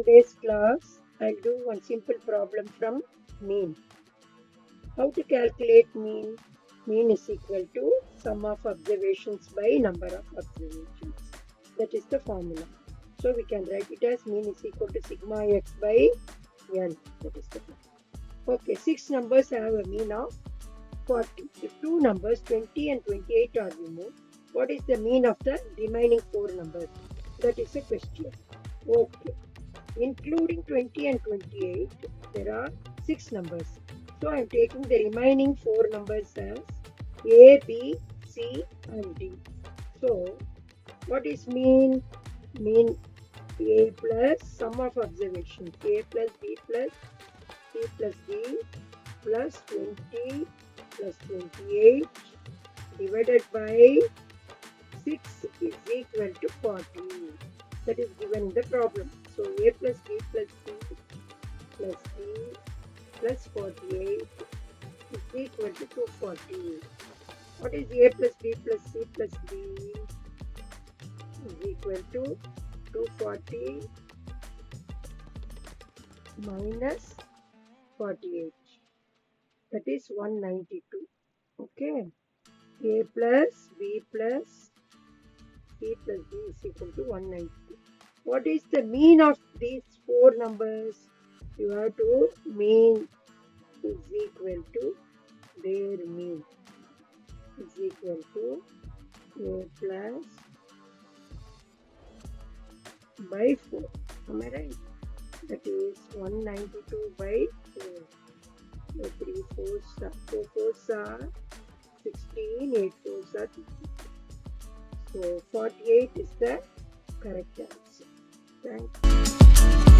today's class, I'll do one simple problem from mean. How to calculate mean? Mean is equal to sum of observations by number of observations. That is the formula. So we can write it as mean is equal to sigma x by n. That is the formula. Okay, 6 numbers have a mean of 40. If two numbers 20 and 28 are removed, what is the mean of the remaining 4 numbers? That is a question. Okay. Including 20 and 28, there are 6 numbers. So I am taking the remaining 4 numbers as A, B, C and D. So what is mean? Mean A plus sum of observations. A plus B plus C plus D plus 20 plus 28 divided by 6 is equal to 40. That is given in the problem. So A plus B plus C plus D plus 48 is equal to 240. What is A plus B plus C plus D is equal to 240 minus 48. That is 192. Okay. A plus B plus C plus D is equal to 192. What is the mean of these 4 numbers? You have to mean is equal to their mean is equal to A plus by 4. Am I right? That is 192 by 4. So 3 4s are 16, 8 4s are 50. So 48 is the correct answer. Thank you.